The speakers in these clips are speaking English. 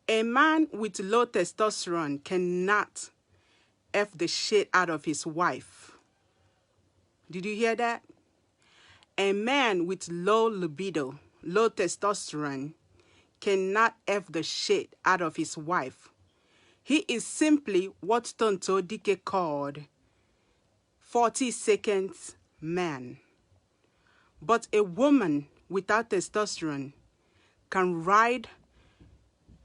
A man with low testosterone cannot F the shit out of his wife. Did you hear that? A man with low libido, low testosterone, cannot F the shit out of his wife. He is simply what Tonto Dike called 40 seconds man. But a woman without testosterone can ride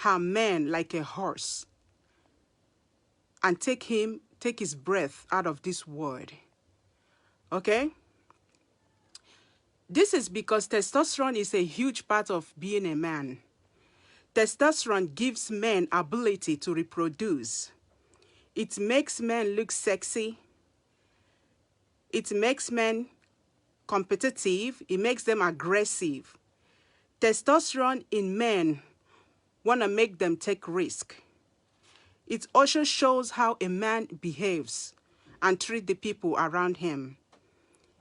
her man like a horse and take his breath out of this world. Okay? This is because testosterone is a huge part of being a man. Testosterone gives men ability to reproduce. It makes men look sexy. It makes men competitive. It makes them aggressive. Testosterone in men want to make them take risk. It also shows how a man behaves and treats the people around him,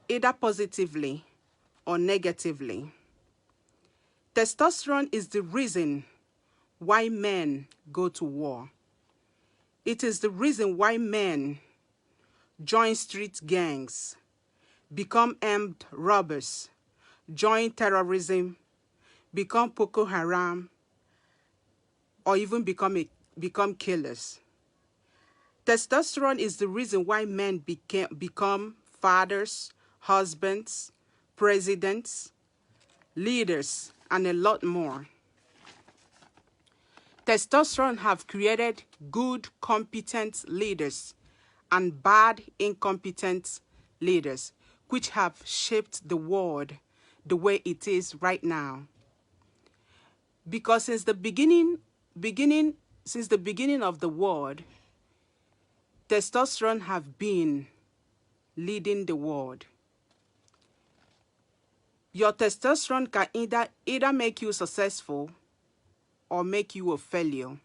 either positively or negatively. Testosterone is the reason why men go to war. It is the reason why men join street gangs, become armed robbers, join terrorism, become Boko Haram, or even become killers. Testosterone is the reason why men become fathers, husbands, presidents, leaders, and a lot more. Testosterone have created good, competent leaders and bad, incompetent leaders, which have shaped the world the way it is right now. Because since the beginning of the world, testosterone have been leading the world. Your testosterone can either make you successful or make you a failure.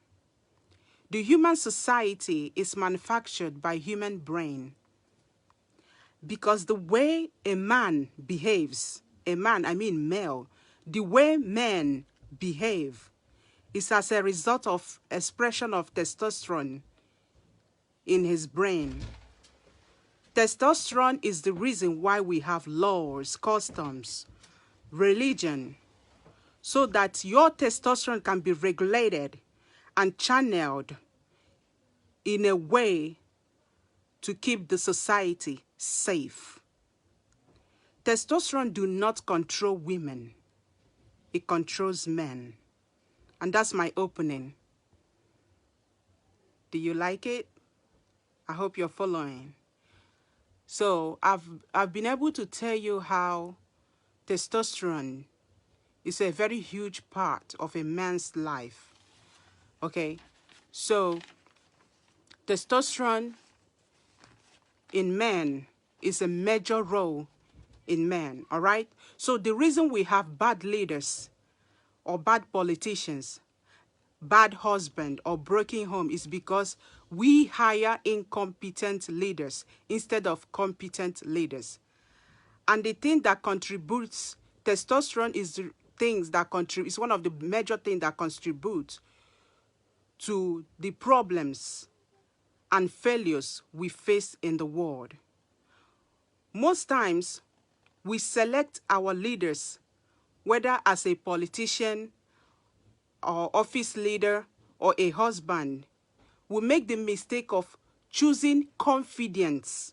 The human society is manufactured by human brain. Because the way a man behaves, a man, I mean male, the way men behave is as a result of expression of testosterone in his brain. Testosterone is the reason why we have laws, customs, religion, so that your testosterone can be regulated and channeled in a way to keep the society safe. Testosterone do not control women. It controls men. And that's my opening. Do you like it? I hope you're following. So I've been able to tell you how testosterone is a very huge part of a man's life. Okay? So testosterone in men is a major role in men, all right? So the reason we have bad leaders or bad politicians, bad husband or broken home is because we hire incompetent leaders instead of competent leaders. And the thing that contributes, testosterone is the things that contribute, is one of the major things that contribute to the problems and failures we face in the world. Most times, we select our leaders, whether as a politician or office leader or a husband, we make the mistake of choosing confidence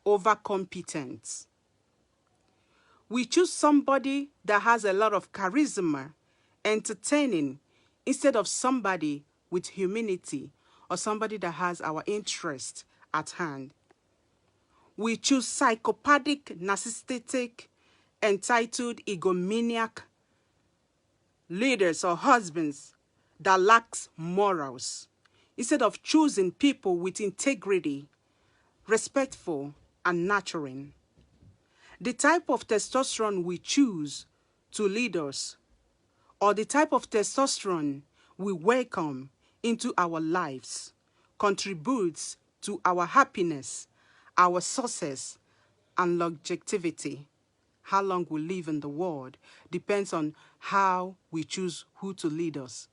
over competence. We choose somebody that has a lot of charisma, entertaining, instead of somebody with humility or somebody that has our interest at hand. We choose psychopathic, narcissistic, entitled, egomaniac leaders or husbands that lacks morals, instead of choosing people with integrity, respectful, and nurturing. The type of testosterone we choose to lead us, or the type of testosterone we welcome into our lives, contributes to our happiness, our success, and longevity. How long we live in the world depends on how we choose who to lead us.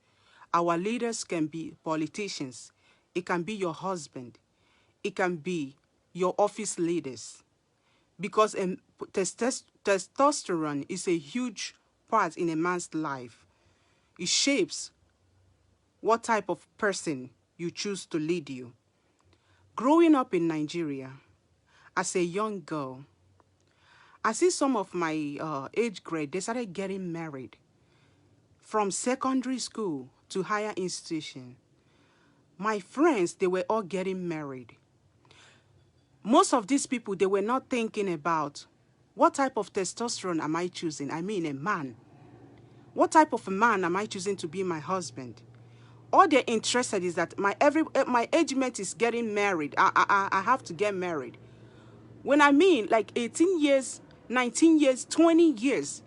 Our leaders can be politicians. It can be your husband. It can be your office leaders. Because testosterone is a huge part in a man's life. It shapes what type of person you choose to lead you. Growing up in Nigeria, as a young girl, I see some of my age grade, they started getting married from secondary school to higher institution. My friends, they were all getting married. Most of these people, they were not thinking about what type of testosterone am I choosing? I mean, a man. What type of a man am I choosing to be my husband? All they're interested is that my age mate is getting married. I have to get married. When I mean like 18 years, 19 years, 20 years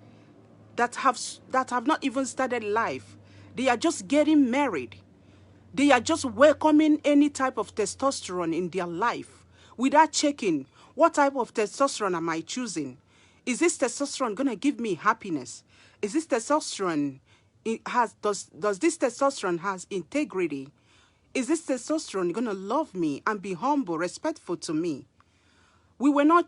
that have not even started life, they are just getting married. They are just welcoming any type of testosterone in their life without checking what type of testosterone am I choosing. Is this testosterone going to give me happiness? Is this testosterone does this testosterone has integrity? Is this testosterone going to love me and be humble, respectful to me? We were not,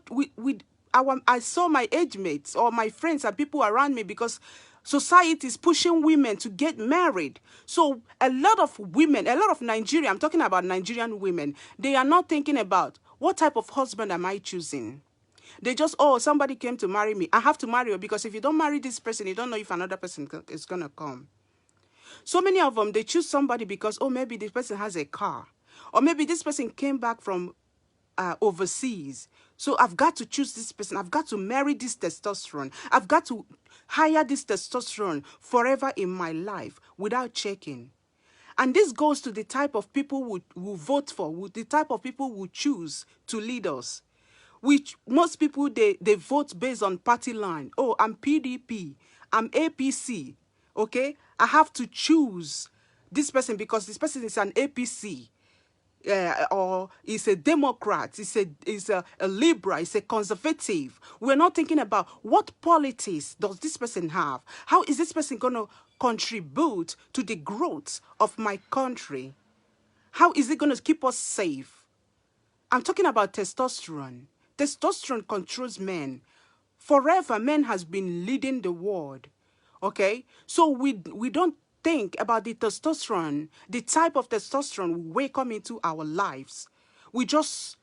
I saw my age mates or my friends and people around me because society is pushing women to get married. So a lot of women, a lot of Nigerian, I'm talking about Nigerian women, they are not thinking about what type of husband am I choosing. They just, oh, somebody came to marry me. I have to marry her because if you don't marry this person, you don't know if another person is going to come. So many of them, they choose somebody because, oh, maybe this person has a car. Or maybe this person came back from overseas. So I've got to choose this person. I've got to marry this testosterone. I've got to hire this testosterone forever in my life without checking. And this goes to the type of people who vote for, the type of people who choose to lead us. Which most people, they vote based on party line. Oh, I'm PDP. I'm APC. Okay? I have to choose this person because this person is an APC. Or is a Democrat, is a liberal, is a conservative. We're not thinking about what politics does this person have? How is this person going to contribute to the growth of my country? How is it going to keep us safe? I'm talking about testosterone. Testosterone controls men. Forever, men has been leading the world. Okay? So we don't think about the testosterone, the type of testosterone we come into our lives. We just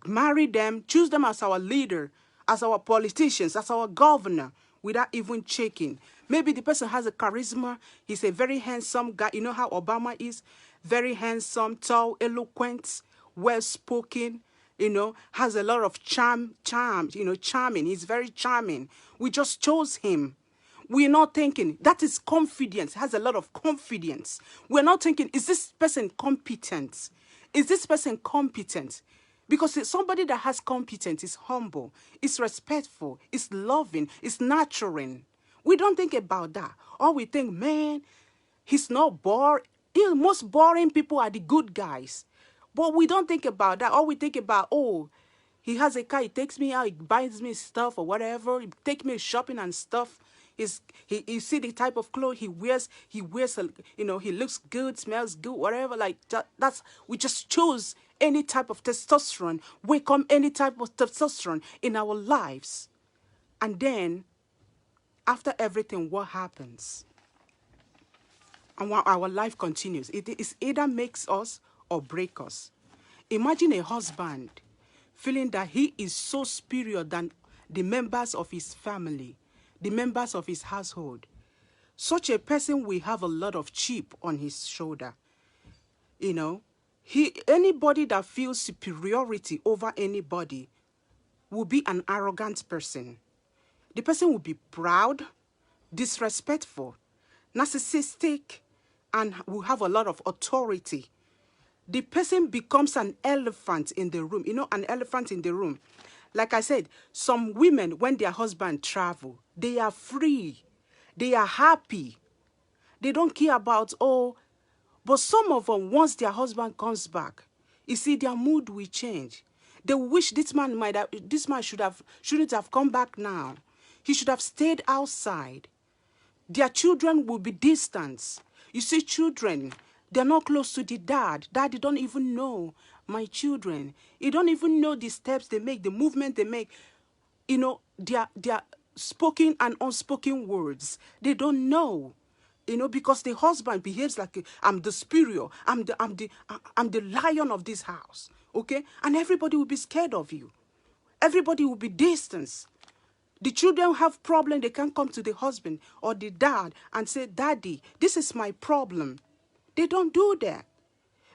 marry them, choose them as our leader, as our politicians, as our governor, without even checking. Maybe the person has a charisma. He's a very handsome guy. You know how Obama is? Very handsome, tall, eloquent, well-spoken, has a lot of charming. He's very charming. We just chose him. We're not thinking, that is confidence, has a lot of confidence. We're not thinking, is this person competent? Is this person competent? Because it's somebody that has competence is humble, is respectful, is loving, is nurturing. We don't think about that. Or we think, man, he's not boring. The most boring people are the good guys. But we don't think about that. Or we think about, oh, he has a car, he takes me out, he buys me stuff or whatever, he takes me shopping and stuff. You see the type of clothes he wears, he looks good, smells good, whatever, like that's, we just choose any type of testosterone, welcome any type of testosterone in our lives. And then, after everything, what happens? And our life continues. It is either makes us or break us. Imagine a husband feeling that he is so superior than the members of his family, the members of his household. Such a person will have a lot of chip on his shoulder. Anybody that feels superiority over anybody will be an arrogant person. The person will be proud, disrespectful, narcissistic, and will have a lot of authority. The person becomes an elephant in the room. An elephant in the room. Like I said, some women, when their husband travel, they are free. They are happy. They don't care about, but some of them, once their husband comes back, you see, their mood will change. They wish this man shouldn't have come back now. He should have stayed outside. Their children will be distant. You see, children, they're not close to the dad. Daddy don't even know my children. He don't even know the steps they make, the movement they make. You know, their spoken and unspoken words. They don't know. You know, because the husband behaves like I'm the superior, I'm the lion of this house. Okay? And everybody will be scared of you. Everybody will be distant. The children have problem, they can't come to the husband or the dad and say, Daddy, this is my problem. They don't do that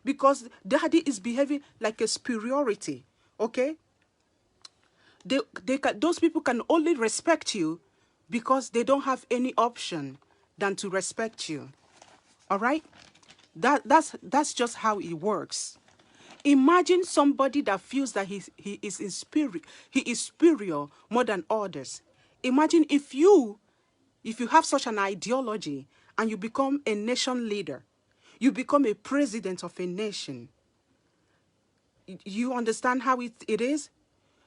because daddy is behaving like a superiority, okay? Those people can only respect you because they don't have any option than to respect you, all right? That's just how it works. Imagine somebody that feels that he is superior more than others. Imagine if you have such an ideology and you become a nation leader, you become a president of a nation. You understand how it is?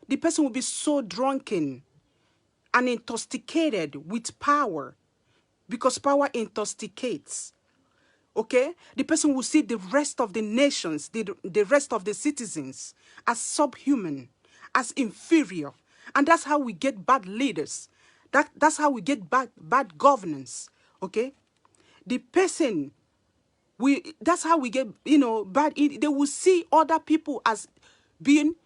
The person will be so drunken and intoxicated with power because power intoxicates. Okay? The person will see the rest of the nations, the rest of the citizens as subhuman, as inferior. And that's how we get bad leaders. That's how we get bad governance. Okay? The person, that's how we get, bad. They will see other people as being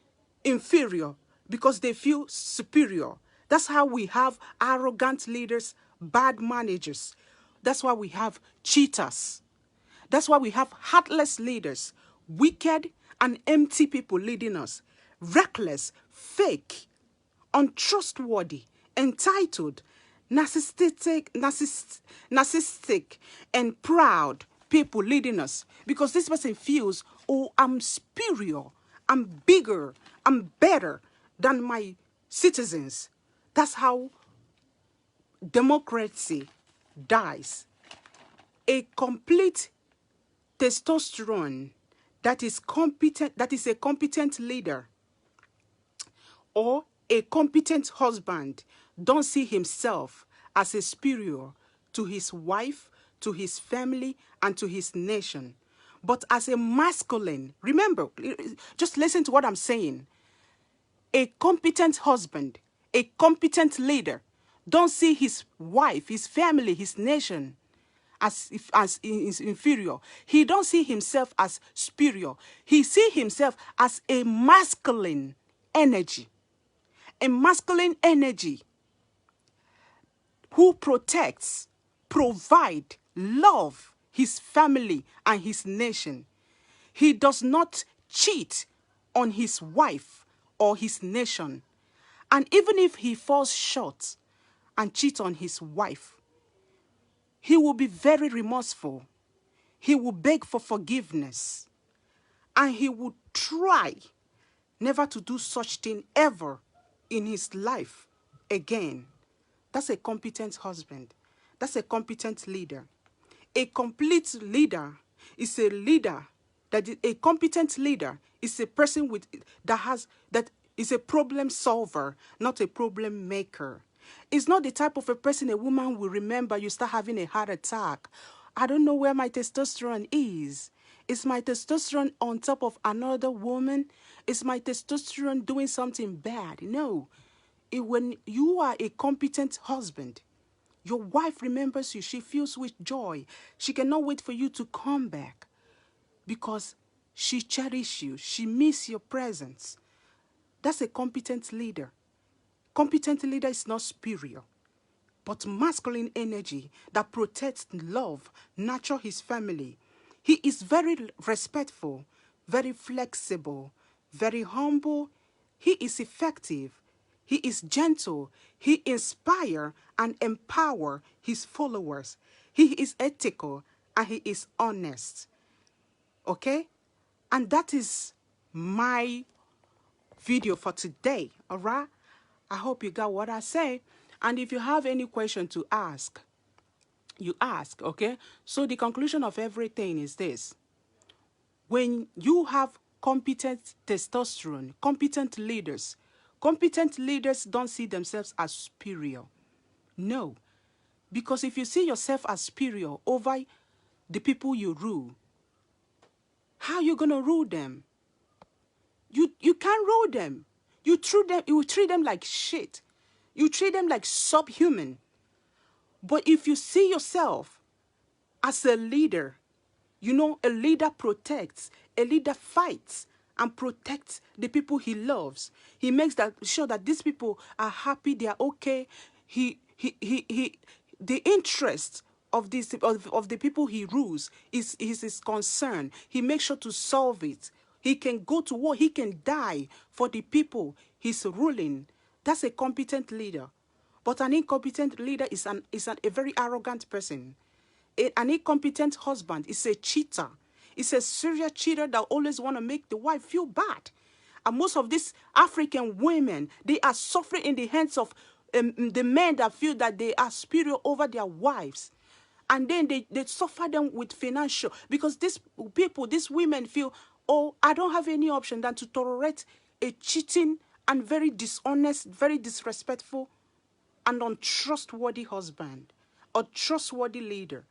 inferior because they feel superior. That's how we have arrogant leaders, bad managers. That's why we have cheaters. That's why we have heartless leaders, wicked and empty people leading us, reckless, fake, untrustworthy, entitled, narcissistic, and proud people leading us. Because this person feels, oh, I'm superior, I'm bigger, I'm better than my citizens. That's how democracy dies. A complete testosterone that is a competent leader or a competent husband don't see himself as a superior to his wife, to his family, and to his nation, but as a masculine. Remember, just listen to what I'm saying. A competent husband, a competent leader, don't see his wife, his family, his nation as inferior. He don't see himself as superior. He see himself as a masculine energy. A masculine energy who protects, provide, love his family and his nation. He does not cheat on his wife or his nation. And even if he falls short and cheats on his wife, he will be very remorseful. He will beg for forgiveness. And he will try never to do such thing ever in his life again. That's a competent husband. That's a competent leader. A complete leader is a leader a competent leader is a person that is a problem solver, not a problem maker. It's not the type of a person a woman will remember you start having a heart attack. I don't know where my testosterone is. Is my testosterone on top of another woman? Is my testosterone doing something bad? No. When you are a competent husband, your wife remembers you. She feels with joy. She cannot wait for you to come back because she cherishes you. She misses your presence. That's a competent leader. Competent leader is not superior, but masculine energy that protects, love, nurture his family. He is very respectful, very flexible, very humble. He is effective. He is gentle. He inspires and empowers his followers. He is ethical and he is honest. Okay? And that is my video for today. All right? I hope you got what I say. And if you have any question to ask, you ask, okay? So the conclusion of everything is this. When you have competent testosterone, competent leaders don't see themselves as superior. No. Because if you see yourself as superior over the people you rule. How are you going to rule them? You can't rule them. You treat them like shit. You treat them like subhuman. But if you see yourself as a leader, you know, a leader protects, a leader fights and protects the people he loves. He makes sure that these people are happy, they are okay. The interest of of the people he rules is his concern. He makes sure to solve it. He can go to war, he can die for the people he's ruling. That's a competent leader. But an incompetent leader is a very arrogant person. An incompetent husband is a cheater. It's a serial cheater that always want to make the wife feel bad. And most of these African women, they are suffering in the hands of the men that feel that they are superior over their wives. And then they suffer them with financial, because these people, these women feel, oh, I don't have any option than to tolerate a cheating and very dishonest, very disrespectful and untrustworthy husband, a trustworthy leader.